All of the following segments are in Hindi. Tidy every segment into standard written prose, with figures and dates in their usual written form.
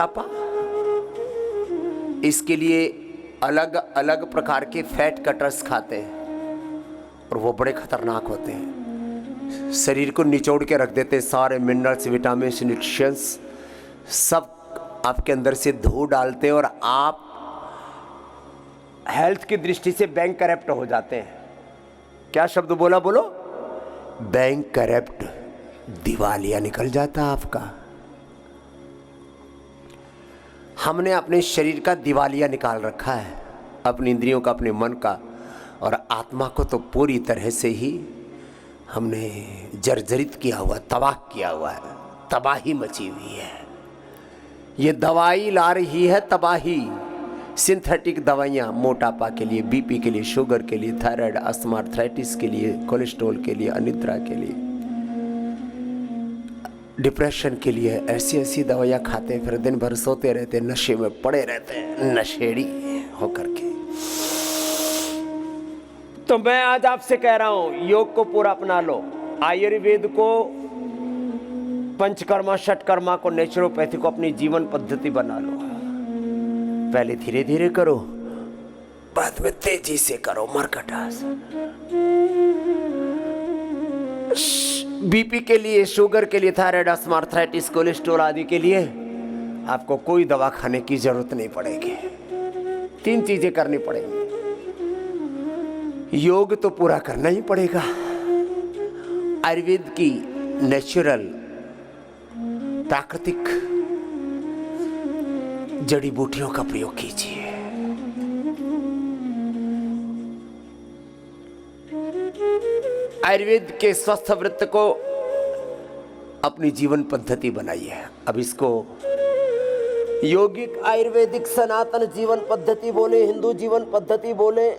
मोटापा, इसके लिए अलग अलग प्रकार के फैट कटर्स खाते हैं और वो बड़े खतरनाक होते हैं। शरीर को निचोड़ के रख देते हैं, सारे मिनरल्स, विटामिन, न्यूट्रिशंस सब आपके अंदर से धो डालते हैं और आप हेल्थ की दृष्टि से बैंक करप्ट हो जाते हैं। क्या शब्द बोला, बोलो? बैंक करप्ट, दिवालिया निकल जाता आपका। हमने अपने शरीर का दिवालिया निकाल रखा है, अपनी इंद्रियों का, अपने मन का, और आत्मा को तो पूरी तरह से ही हमने जर्जरित किया हुआ, तबाह किया हुआ है, तबाही मची हुई है। ये दवाई ला रही है तबाही, सिंथेटिक दवाइयाँ मोटापा के लिए, बीपी के लिए, शुगर के लिए, थायराइड, अस्थमा, आर्थराइटिस के लिए, कोलेस्ट्रॉल के लिए, अनिद्रा के लिए, डिप्रेशन के लिए, ऐसी ऐसी दवाइयाँ खाते हैं, फिर दिन भर सोते रहते हैं, नशे में पड़े रहते हैं, नशेड़ी होकर के। तो मैं आज आपसे कह रहा हूं, योग को पूरा अपना लो, आयुर्वेद को, पंचकर्मा, षटकर्मा को, नेचुरोपैथी को अपनी जीवन पद्धति बना लो। पहले धीरे धीरे करो, बाद में तेजी से करो मरकटास। बीपी के लिए, शुगर के लिए, थायराइड, अस्थमा, आर्थराइटिस, कोलेस्ट्रॉल आदि के लिए आपको कोई दवा खाने की जरूरत नहीं पड़ेगी। 3 चीजें करनी पड़ेंगी। योग तो पूरा करना ही पड़ेगा, आयुर्वेद की नेचुरल प्राकृतिक जड़ी बूटियों का प्रयोग कीजिए। आयुर्वेद के स्वस्थ वृत्त को अपनी जीवन पद्धति बनाइए। अब इसको यौगिक, आयुर्वेदिक, सनातन जीवन पद्धति बोले, हिंदू जीवन पद्धति बोले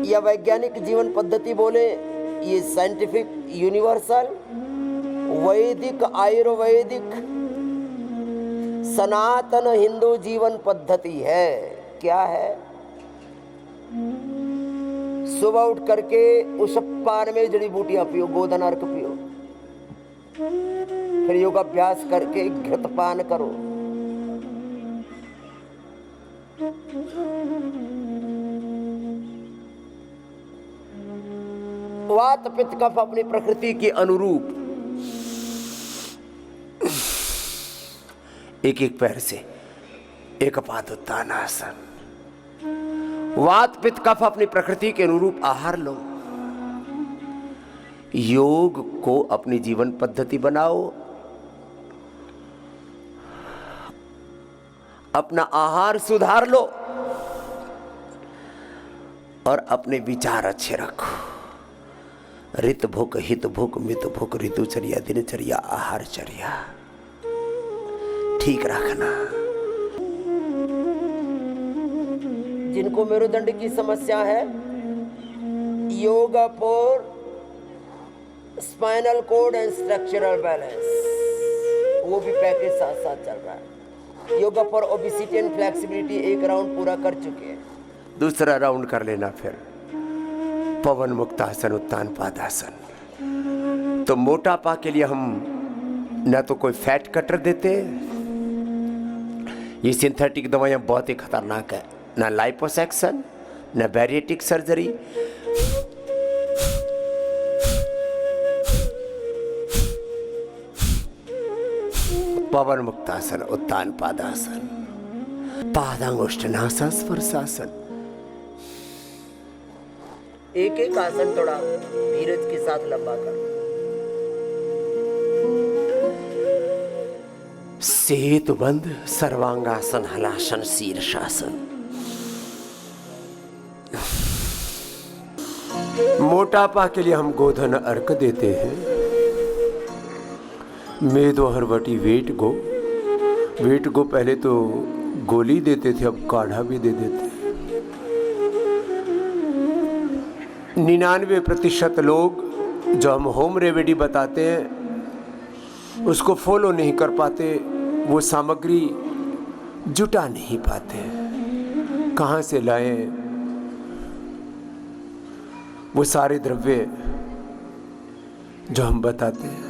या वैज्ञानिक जीवन पद्धति बोले, ये साइंटिफिक, यूनिवर्सल, वैदिक, आयुर्वेदिक, सनातन हिंदू जीवन पद्धति है। क्या है? सुबह उठ करके उस पान में जड़ी बूटियां पियो, गोधन अर्क पियो, फिर योगाभ्यास करके घृतपान करो, वात पित्त कफ अपनी प्रकृति के अनुरूप एक एक पैर से एकपाद उत्तान आसन, वात पित्त कफ अपनी प्रकृति के अनुरूप आहार लो। योग को अपनी जीवन पद्धति बनाओ, अपना आहार सुधार लो और अपने विचार अच्छे रखो। रित भूख, हित भूख, मित भूख, ऋतुचर्या, दिनचर्या, आहारचर्या ठीक रखना। जिनको मेरुदंड की समस्या है, yoga for spinal cord and structural balance, वो भी पैकेज साथ साथ चल रहा है। Yoga for obesity and flexibility 1 round पूरा कर चुके हैं, दूसरा राउंड कर लेना। फिर पवन मुक्तासन, उत्तान पादासन। तो मोटापा के लिए हम ना तो कोई फैट कटर देते, ये सिंथेटिक दवाइयाँ बहुत ही खतरनाक है, ना लाइपोसैक्शन, ना बैरिएटिक सर्जरी, पवन मुक्तासन, उत्तान पादासन, पादांगुष्ठनासन, स्पर्शासन। एक एक आसन थोड़ा धीरज के साथ लंबा कर। सेतुबंध, सर्वांगासन, हलासन, शीर्षासन। मोटापा के लिए हम गोधन अर्क देते हैं, मेदो हरवटी वेट गो पहले तो गोली देते थे, अब काढ़ा भी दे देते हैं। 99% लोग जो हम होम रेमेडी बताते हैं उसको फॉलो नहीं कर पाते, वो सामग्री जुटा नहीं पाते। कहाँ से लाएं वो सारे द्रव्य जो हम बताते हैं?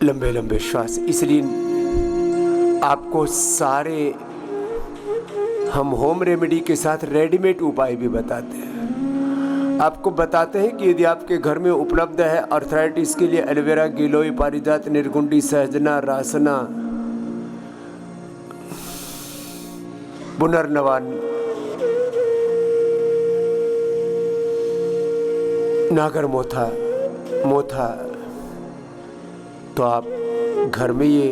लंबे लंबे श्वास। इसलिए आपको सारे हम होम रेमेडी के साथ रेडीमेड उपाय भी बताते हैं। आपको बताते हैं कि यदि आपके घर में उपलब्ध है आर्थराइटिस के लिए एलोवेरा, गिलोय, पारिजात, निर्गुंडी, सहजना, रासना, पुनर्नवान, नागर मोथा, तो आप घर में ये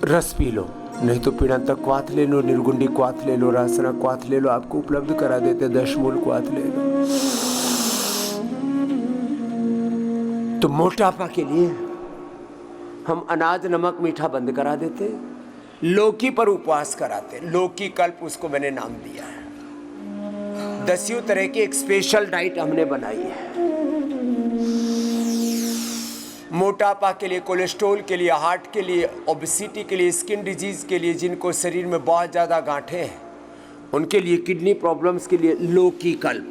रस पी लो, नहीं तो पीड़ांतक क्वाथ ले लो, निर्गुंडी क्वाथ ले लो, रासना क्वाथ ले लो, आपको उपलब्ध करा देते। दशमूल क्वाथ ले लो। तो मोटापा के लिए हम अनाज, नमक, मीठा बंद करा देते। लौकी पर उपवास कराते। लौकी कल्प उसको मैंने नाम दिया है। 10 तरह की एक स्पेशल डाइट हमने बनाई है। मोटापा के लिए, कोलेस्ट्रॉल के लिए, हार्ट के लिए, ओबेसिटी के लिए, स्किन डिजीज के लिए, जिनको शरीर में बहुत ज़्यादा गांठें हैं उनके लिए, किडनी प्रॉब्लम्स के लिए लौकी कल्प।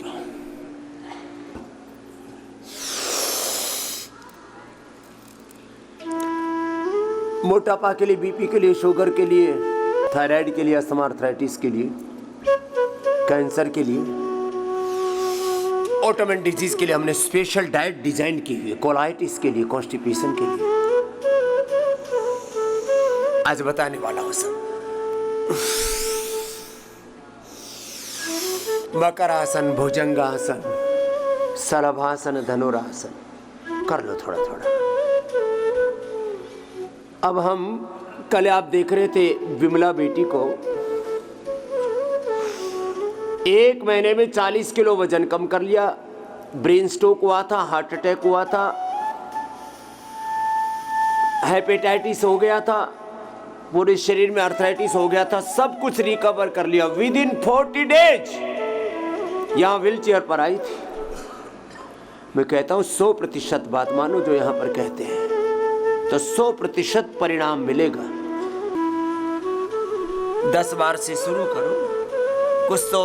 मोटापा के लिए, बीपी के लिए, शुगर के लिए, थायराइड के लिए, अस्थमा, आर्थराइटिस के लिए, कैंसर के लिए, ऑटोइम्यून डिजीज के लिए हमने स्पेशल डाइट डिजाइन की हुई है। कोलाइटिस के लिए, कॉन्स्टिपेशन के लिए आज बताने वाला हूं सब। मकरासन, भुजंगासन, शलभासन, धनुरासन कर लो थोड़ा थोड़ा। अब हम कल आप देख रहे थे विमला बेटी को 1 महीने में 40 किलो वजन कम कर लिया। ब्रेन स्ट्रोक हुआ था, हार्ट अटैक हुआ था, हेपेटाइटिस हो गया था, पूरे शरीर में आर्थराइटिस हो गया था, सब कुछ रिकवर कर लिया विद इन 40 डेज। यहां व्हील चेयर पर आई थी। मैं कहता हूं 100% बात मानो जो यहां पर कहते हैं, तो 100% परिणाम मिलेगा। 10 बार से शुरू करो। कुछ तो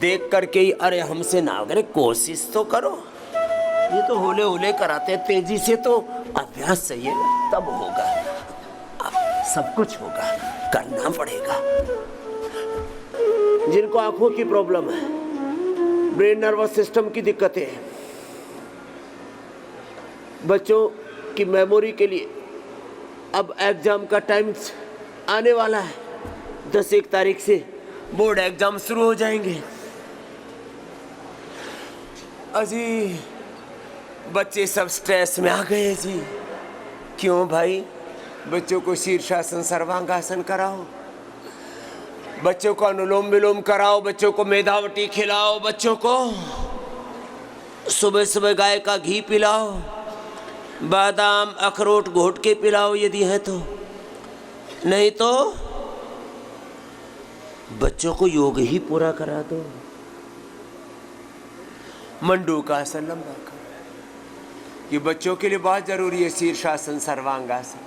देख करके ही अरे हमसे ना अगर कोशिश तो करो। ये तो होले होले कराते हैं, तेजी से तो अभ्यास चाहिए ना, तब होगा। अब सब कुछ होगा, करना पड़ेगा। जिनको आंखों की प्रॉब्लम है, ब्रेन नर्वस सिस्टम की दिक्कतें हैं, बच्चों की मेमोरी के लिए अब एग्जाम का टाइम आने वाला है। 10 तारीख से बोर्ड एग्जाम शुरू हो जाएंगे। अजी बच्चे सब स्ट्रेस में आ गए जी। क्यों भाई? बच्चों को शीर्षासन, सर्वांगासन कराओ, बच्चों को अनुलोम विलोम कराओ, बच्चों को मेधावटी खिलाओ, बच्चों को सुबह सुबह गाय का घी पिलाओ, बादाम अखरोट घोट के पिलाओ यदि है तो, नहीं तो बच्चों को योग ही पूरा करा दो। मंडूकासन लंबा कर, ये बच्चों के लिए बहुत जरूरी है। शीर्षासन, सर्वांगासन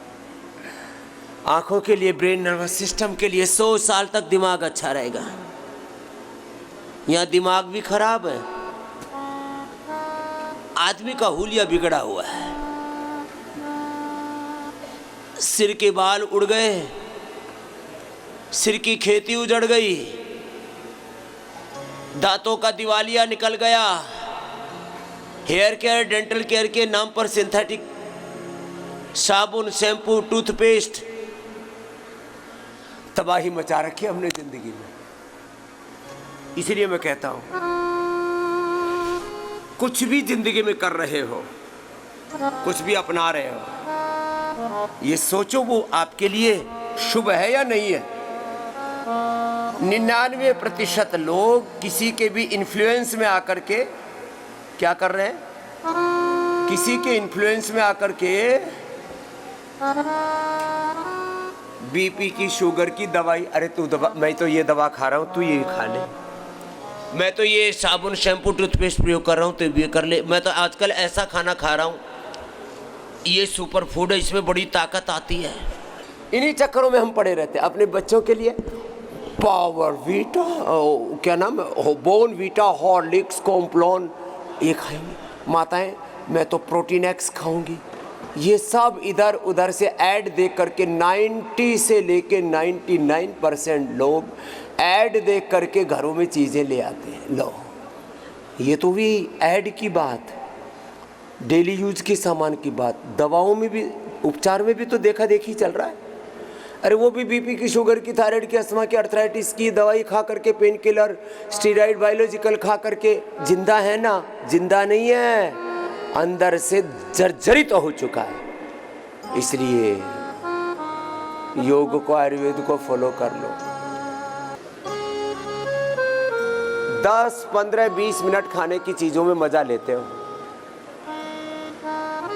आंखों के लिए, ब्रेन नर्वस सिस्टम के लिए। 100 साल तक दिमाग अच्छा रहेगा। यहाँ दिमाग भी खराब है, आदमी का हुलिया बिगड़ा हुआ है, सिर के बाल उड़ गए, सिर की खेती उजड़ गई, दांतों का दिवालिया निकल गया, हेयर केयर, डेंटल केयर के नाम पर सिंथेटिक साबुन, शैम्पू, टूथपेस्ट, तबाही मचा रखी हमने जिंदगी में। इसलिए मैं कहता हूं कुछ भी जिंदगी में कर रहे हो, कुछ भी अपना रहे हो, ये सोचो वो आपके लिए शुभ है या नहीं है। 99% लोग किसी के भी इन्फ्लुएंस में आकर के क्या कर रहे हैं, किसी के इन्फ्लुएंस में आकर के बीपी की, शुगर की दवाई, अरे तू दवा, मैं तो ये दवा खा रहा हूँ, तू ये खा ले, मैं तो ये साबुन, शैम्पू, टूथपेस्ट प्रयोग कर रहा हूँ, तो ये कर ले, मैं तो आजकल ऐसा खाना खा रहा हूँ, ये सुपर फूड है, इसमें बड़ी ताकत आती है। इन्हीं चक्करों में हम पड़े रहते हैं। अपने बच्चों के लिए पावर वीटा, क्या नाम है, बोन वीटा, हॉर्लिक्स, कॉम्प्लॉन ये खाएंगे। माताएं मैं तो प्रोटीन एक्स खाऊंगी, ये सब इधर उधर से ऐड देख करके 90 से लेके 99% लोग ऐड देख करके घरों में चीज़ें ले आते हैं। लो, ये तो भी ऐड की बात, डेली यूज के सामान की बात। दवाओं में भी, उपचार में भी तो देखा देखी चल रहा है। अरे वो भी बीपी की, शुगर की, थायराइड की, अस्थमा की, अर्थराइटिस की दवाई खा करके, पेन किलर, स्टीरॉइड, बायोलॉजिकल खा करके जिंदा है ना? जिंदा नहीं है, अंदर से जर्जरित हो चुका है। इसलिए योग को, आयुर्वेद को फॉलो कर लो। 10, 15, 20 मिनट खाने की चीजों में मजा लेते हो।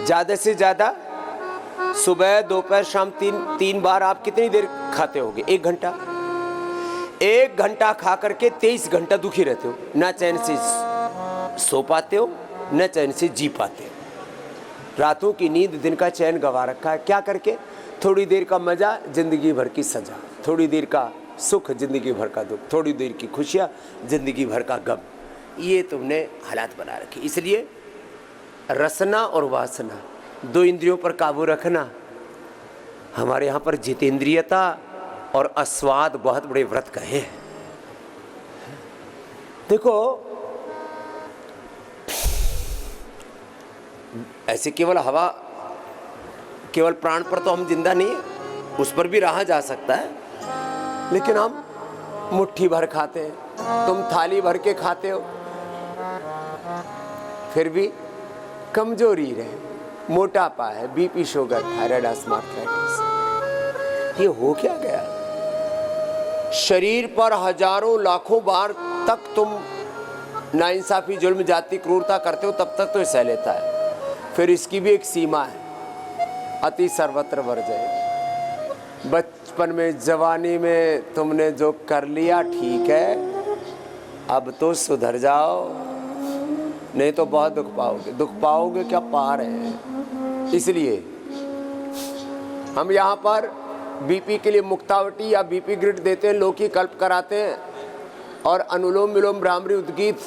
ज्यादा से ज्यादा सुबह, दोपहर, शाम, तीन बार आप कितनी देर खाते होगे? 1 घंटा। 1 घंटा खा करके 23 घंटा दुखी रहते हो, ना चैन से सो पाते हो, न चैन से जी पाते हो। रातों की नींद, दिन का चैन गवा रखा है। क्या करके? थोड़ी देर का मजा, जिंदगी भर की सजा। थोड़ी देर का सुख, जिंदगी भर का दुख। थोड़ी देर की खुशियाँ, जिंदगी भर का गम। ये तुमने हालात बना रखी। इसलिए रसना और वासना, 2 इंद्रियों पर काबू रखना। हमारे यहाँ पर जितेंद्रियता और अस्वाद बहुत बड़े व्रत कहे हैं। देखो, ऐसे केवल हवा, केवल प्राण पर तो हम जिंदा नहीं है, उस पर भी रहा जा सकता है। लेकिन हम मुट्ठी भर खाते हैं, तुम थाली भर के खाते हो, फिर भी कमजोरी रहे, मोटापा है, BP, sugar, thyroid, asthma, arthritis. ये हो क्या गया? शरीर पर हजारों लाखों बार तक तुम नाइंसाफी, जुल्म, जाति, क्रूरता करते हो, तब तक तो सह लेता है। फिर इसकी भी एक सीमा है, अति सर्वत्र वर्जय। बचपन में, जवानी में तुमने जो कर लिया ठीक है, अब तो सुधर जाओ, नहीं तो बहुत दुख पाओगे। दुख पाओगे क्या, पार है। इसलिए हम यहाँ पर बीपी के लिए मुक्तावटी या बीपी ग्रिड देते हैं, लौकी कल्प कराते हैं, और अनुलोम विलोम, भ्रामरी, उद्गीत,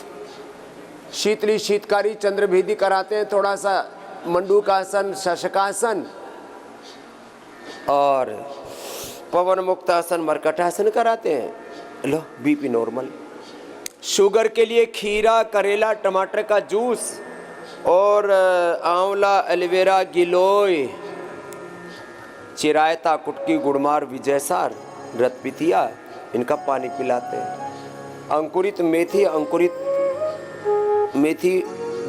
शीतली, शीतकारी, चंद्रभेदी कराते हैं, थोड़ा सा मंडूकासन, शशकासन और पवन मुक्तासन, मरकटासन कराते हैं। लो, बीपी नॉर्मल। शुगर के लिए खीरा, करेला, टमाटर का जूस और आंवला, एलोवेरा, गिलोय, चिरायता, कुटकी, गुड़मार, विजयसार, रतपितिया, इनका पानी पिलाते हैं। अंकुरित मेथी, अंकुरित मेथी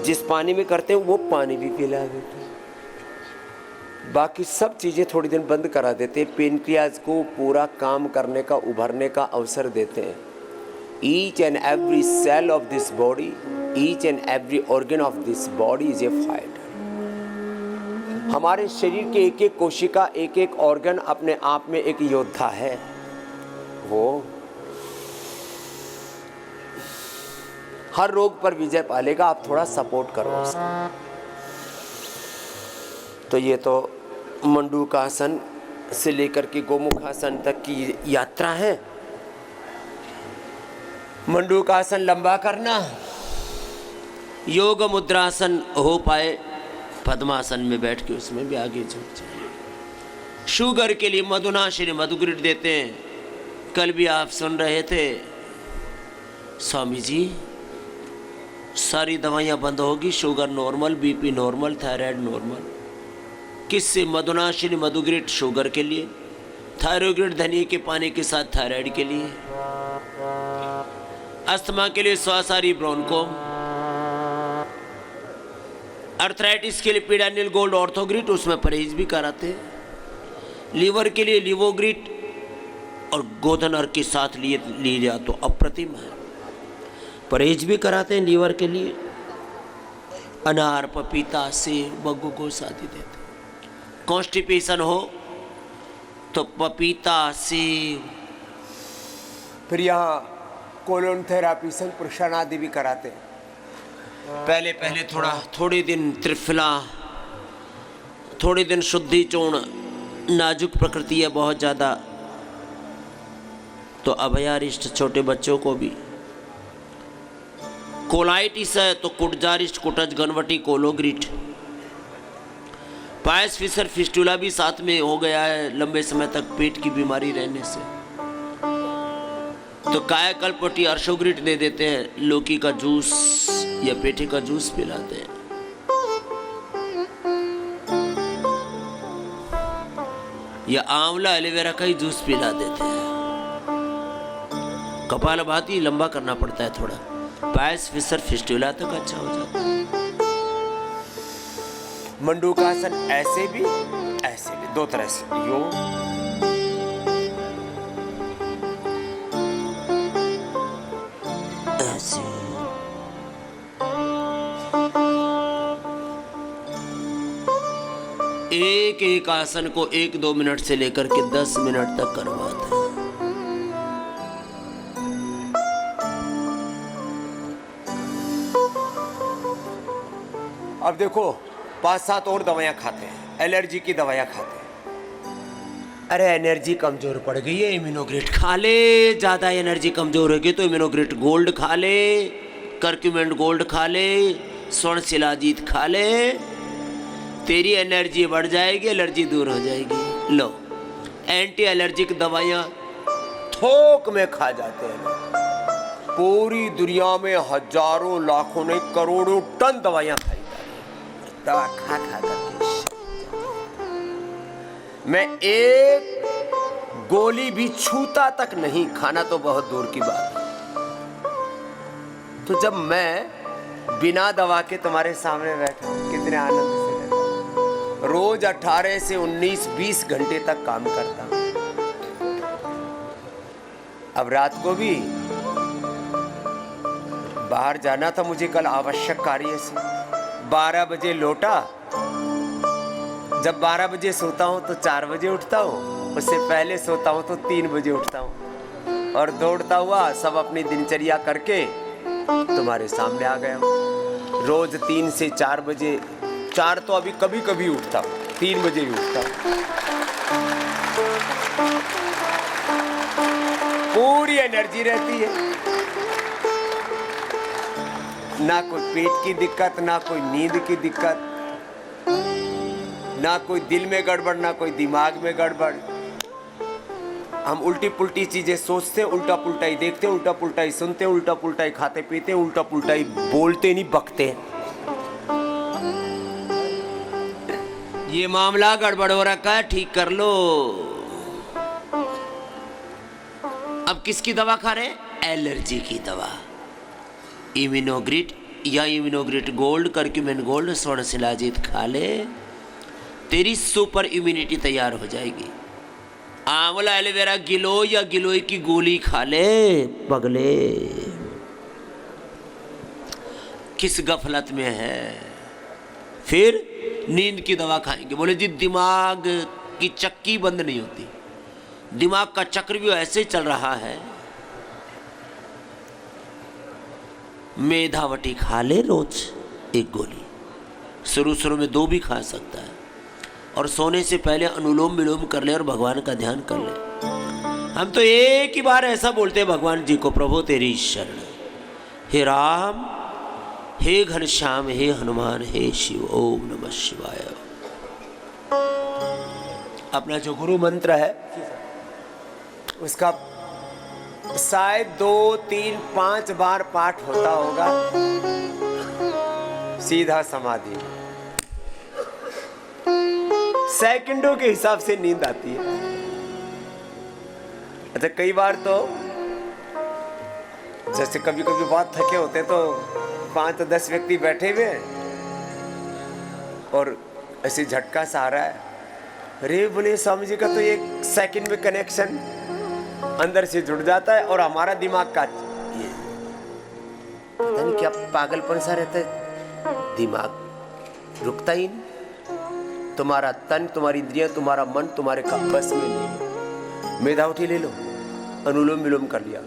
जिस पानी में करते हैं वो पानी भी पिला देते हैं। बाकी सब चीज़ें थोड़ी दिन बंद करा देते हैं, पेनक्रियाज को पूरा काम करने का, उभरने का अवसर देते हैं। Each and every cell of this body, each and every organ of this body is a fighter. हमारे शरीर के एक एक कोशिका, एक एक ऑर्गन अपने आप में एक योद्धा है। वो हर रोग पर विजय पालेगा, आप थोड़ा सपोर्ट करो उसको। तो ये तो मंडूकासन से लेकर के गोमुखासन तक की यात्रा है। मंडूकासन लंबा करना, योग मुद्रासन हो पाए पद्मासन में बैठ के उसमें भी आगे झुक जाए। शुगर के लिए मधुनाशिनी मधुग्रिड देते हैं। कल भी आप सुन रहे थे, स्वामी जी सारी दवाइयाँ बंद होगी, sugar normal, BP normal, thyroid normal. किससे? मधुनाशिनी मधुग्रिड शुगर के लिए, थायरोग्रिड धनिया के पानी के साथ थायराइड के लिए, अस्थमा के लिए स्वासारी ब्रोंको, अर्थराइटिस के लिए पीडानिल गोल्ड ऑर्थोग्रिड, उसमें परहेज भी कराते हैं। लीवर के लिए लिवोग्रिड और गोधनर के साथ लिए लिया तो अप्रतिम है, परहेज भी कराते हैं लीवर के लिए। अनार, पपीता, सेब, बग्गू को साथी देते हैं। कॉन्स्टिपेशन हो तो पपीता, सेब। फिर यहाँ कोलोन थेरापी, संप्रेषण आदि भी कराते हैं। पहले थोड़े दिन त्रिफला, थोड़े दिन शुद्धि चूर्ण, नाजुक प्रकृति है बहुत ज़्यादा, तो अभयारिष्ट छोटे बच्चों को भी। कोलाइटिस है तो कुटजारिष्ट, कुटज, गनवटी, कोलोग्रिट। पायस फिशर फिस्टुला भी साथ में हो गया है लंबे समय तक पेट की बीमारी रहने से, तो कायाकल्प टी अर्शोग्रिट दे देते हैं, लौकी का जूस या पेठे का जूस पिलाते हैं। या आंवला एलोवेरा का ही जूस पिला देते हैं। कपालभाति लंबा करना पड़ता है थोड़ा, पायस फिशर फिस्टुला तक अच्छा हो जाता है। मंडूकासन ऐसे भी दो तरह से, यो ऐसे। एक एक आसन को 1-2 मिनट से लेकर के 10 मिनट तक करवाते हैं। अब देखो 5-7 और दवाइयाँ खाते हैं, एलर्जी की दवाइयाँ खाते हैं। अरे एनर्जी कमजोर पड़ गई है, इम्यूनोग्रेट खा ले। ज़्यादा एनर्जी कमजोर होगी तो इम्यूनोग्रेट गोल्ड खा ले, करक्यूमेंट गोल्ड खा ले, स्वर्ण शिलाजीत खा ले, तेरी एनर्जी बढ़ जाएगी, एलर्जी दूर हो जाएगी। लो एंटी एलर्जिक दवाइयाँ थोक में खा जाते हैं। पूरी दुनिया में हजारों लाखों नहीं करोड़ों टन दवाइयाँ खाई दवा खा करके मैं एक गोली भी छूता तक नहीं, खाना तो बहुत दूर की बात है। तो जब मैं बिना दवा के तुम्हारे सामने बैठा कितने आनंद से रहता। रोज 18 से 19-20 घंटे तक काम करता हूं। अब रात को भी बाहर जाना था मुझे कल आवश्यक कार्य से, 12 बजे लौटा। जब 12 बजे सोता हूँ तो 4 बजे उठता हूँ, उससे पहले सोता हूँ तो 3 बजे उठता हूँ और दौड़ता हुआ सब अपनी दिनचर्या करके तुम्हारे सामने आ गया हूँ। रोज 3 से 4 बजे, 4 तो अभी कभी कभी उठता हूँ, 3 बजे भी उठता हूँ। पूरी एनर्जी रहती है, ना कोई पेट की दिक्कत, ना कोई नींद की दिक्कत, ना कोई दिल में गड़बड़, ना कोई दिमाग में गड़बड़। हम उल्टी पुल्टी चीजें सोचते, उल्टा पुल्टा ही देखते, उल्टा पुल्टा ही सुनते, उल्टा पुल्टा ही खाते पीते, उल्टा पुल्टा ही बोलते नहीं बकते। ये मामला गड़बड़ हो रखा है, ठीक कर लो। अब किसकी दवा खा रहे? एलर्जी की दवा। इम्यूनोग्रिट या इम्यूनोग्रिट गोल्ड, करक्यूमेंट गोल्ड, स्वर्ण शिलाजीत खा ले, तेरी सुपर इम्यूनिटी तैयार हो जाएगी। आंवला एलोवेरा गिलोय या गिलोय की गोली खा ले पगले, किस गफलत में है। फिर नींद की दवा खाएंगे, बोले जी दिमाग की चक्की बंद नहीं होती, दिमाग का चक्र भी ऐसे चल रहा है। मेधावटी खा ले रोज 1 गोली, शुरू में 2 भी खा सकता है, और सोने से पहले अनुलोम विलोम कर ले और भगवान का ध्यान कर ले। हम तो एक ही बार ऐसा बोलते हैं भगवान जी को, प्रभु तेरी शरण, हे राम, हे घनश्याम, हे हनुमान, हे शिव, ओम नमः शिवाय। अपना जो गुरु मंत्र है उसका शायद 2, 3, 5 बार पाठ होता होगा, सीधा समाधि। सेकंडों के हिसाब से नींद आती है। अच्छा कई बार तो जैसे कभी कभी बहुत थके होते तो 5-10 व्यक्ति बैठे हुए और ऐसे झटका सा आ रहा है, अरे बोले स्वामी जी का तो 1 सेकंड में कनेक्शन अंदर से जुड़ जाता है और हमारा दिमाग का ये पता नहीं क्या पागलपन सा रहता है, दिमाग रुकता ही नहीं। तुम्हारा तन, तुम्हारी इंद्रियां, तुम्हारा मन तुम्हारे बस में नहीं। मेधावटी ले लो, अनुलोम विलोम कर लिया।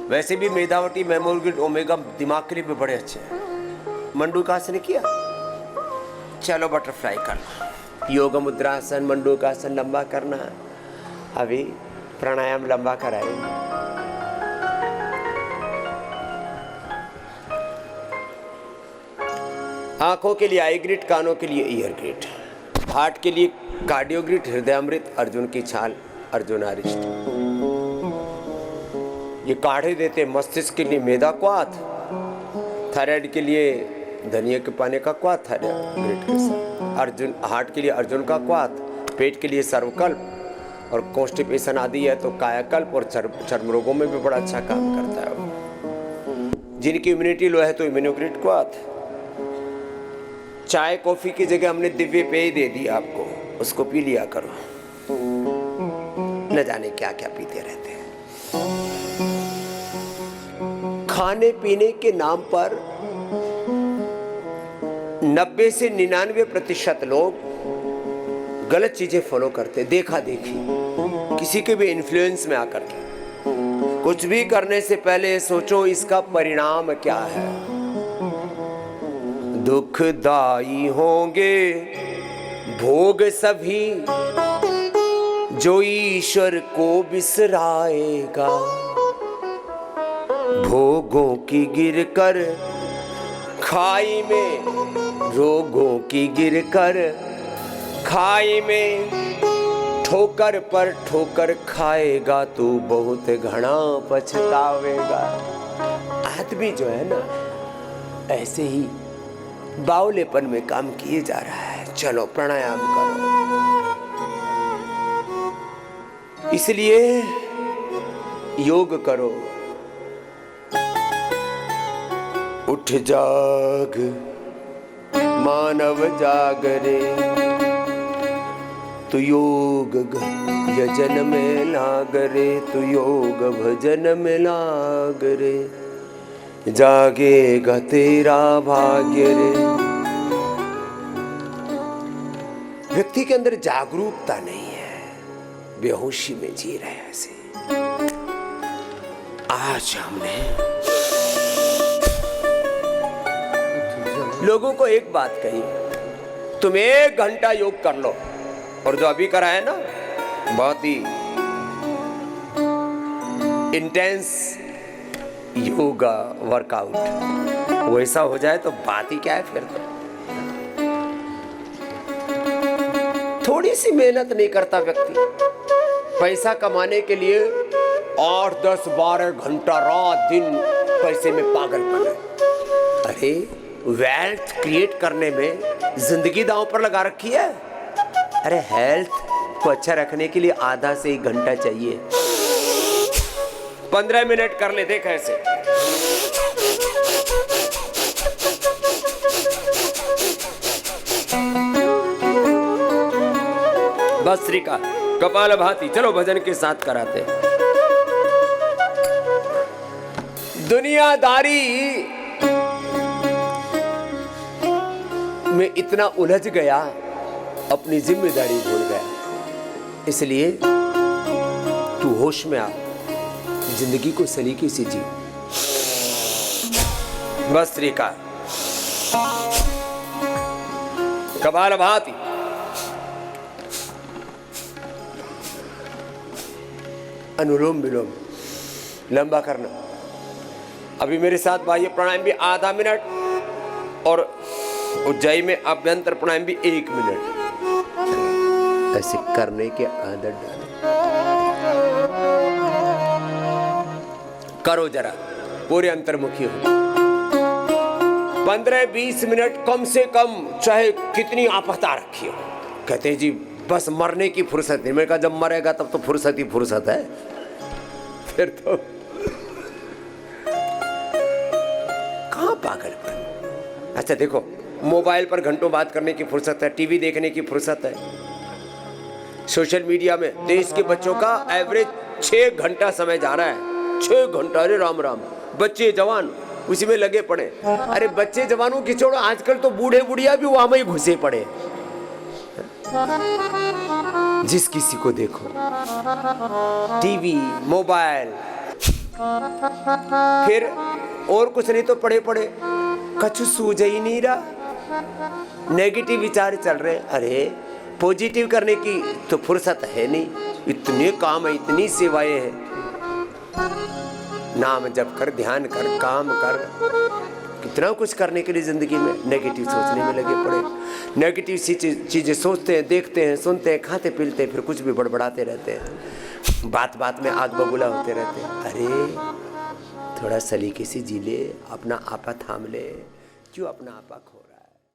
वैसे भी मेधावटी, मेमोग्रिट, ओमेगा दिमाग के लिए भी बड़े अच्छे हैं। मंडूकासन किया, चलो बटरफ्लाई करना, योग मुद्रासन, मंडूकासन लंबा करना, अभी प्राणायाम लंबा कराएंगे। आंखों के लिए आई ग्रिड, कानों के लिए ईयर ग्रिड। हार्ट के लिए कार्डियोग्रिट, हृदयामृत, अर्जुन की छाल, अर्जुनारिष्ट। ये काढ़े देते मस्तिष्क के लिए मेदा क्वाथ, थायराइड के लिए धनिया के पानी का क्वाथ, थायराइड के साथ अर्जुन, हार्ट के लिए अर्जुन का क्वाथ, पेट के लिए सर्वकल्प, और कॉन्स्टिपेशन आदि है तो कायाकल्प, और चर्म रोगों में भी बड़ा अच्छा काम करता है। जिनकी इम्यूनिटी लो है तो इम्यूनोग्रिट क्वाथ। चाय कॉफी की जगह हमने दिव्य पेय दे दिया आपको, उसको पी लिया करो, न जाने क्या क्या पीते रहते हैं। खाने पीने के नाम पर 90 से 99% लोग गलत चीजें फॉलो करते, देखा देखी, किसी के भी इन्फ्लुएंस में आकर के। कुछ भी करने से पहले सोचो इसका परिणाम क्या है। दुखदाई होंगे भोग सभी, जो ईश्वर को बिसराएगा। भोगों की गिरकर खाई में, रोगों की गिरकर खाई में, ठोकर पर ठोकर खाएगा तू, बहुत घना पछतावेगा। आदमी जो है ना ऐसे ही बावलेपन में काम किए जा रहा है। चलो प्राणायाम करो। इसलिए योग करो। उठ जाग मानव जागरे, तू योग यजन में लाग रे, तू योग भजन में लाग रे, जागेगा तेरा भाग्य रे। व्यक्ति के अंदर जागरूकता नहीं है, बेहोशी में जी रहे हैं ऐसे। आज हमने लोगों को एक बात कही, तुम 1 घंटा योग कर लो, और जो अभी करा है ना बहुत ही इंटेंस योगा वर्कआउट, वैसा हो जाए तो बात ही क्या है फिर। थोड़ी सी मेहनत नहीं करता व्यक्ति, पैसा कमाने के लिए 8, 10, 12 घंटा रात दिन पैसे में पागलपन है। अरे वेल्थ क्रिएट करने में जिंदगी दांव पर लगा रखी है। अरे हेल्थ को अच्छा रखने के लिए आधा से 1 घंटा चाहिए। 15 मिनट कर ले, देख ऐसे। बस श्रीका कपाल भाती। चलो भजन के साथ कराते। दुनियादारी में इतना उलझ गया, अपनी जिम्मेदारी भूल गया। इसलिए तू होश में आ, जिंदगी को सलीके से जी। बस श्रीका कपाल भाती। अनुलोम विलोम लंबा करना। अभी मेरे साथ बाह्य प्राणायाम भी आधा मिनट, और उज्जाई में अभ्यंतर प्राणायाम भी 1 मिनट। ऐसे करने के आदत डालो। करो जरा, पूरे अंतर्मुखी हो। 15-20 मिनट कम से कम, चाहे कितनी आपदा रखी हो। कहते हैं जी बस मरने की फुर्सत नहीं। मैंने कहा जब मरेगा तब तो फुर्सत ही फुर्सत है, फिर तो कहाँ पागलपन। अच्छा देखो, मोबाइल पर घंटों बात करने की फुर्सत है, टीवी देखने की फुर्सत है। सोशल मीडिया में देश के बच्चों का एवरेज 6 घंटा समय जा रहा है। 6 घंटा, अरे राम राम। बच्चे जवान उसी में लगे पड़े। अरे बच्चे जवानों की छोड़ो, आजकल तो बूढ़े बुढ़िया भी वहां में घुसे पड़े। जिस किसी को देखो टीवी, मोबाइल, फिर और कुछ नहीं तो पड़े पड़े, कछु सूझ ही नहीं रहा। नेगेटिव विचार चल रहे। अरे पॉजिटिव करने की तो फुर्सत है नहीं। इतने काम है, इतनी सेवाएं हैं। नाम जप कर, ध्यान कर, काम कर, कितना कुछ करने के लिए ज़िंदगी में नेगेटिव सोचने में लगे पड़े। नेगेटिव सी चीज़ें सोचते हैं, देखते हैं, सुनते हैं, खाते पीते हैं, फिर कुछ भी बड़बड़ाते रहते हैं, बात बात में आग बबूला होते रहते हैं। अरे थोड़ा सलीके से जी ले, अपना आपा थाम ले, क्यों अपना आपा खो।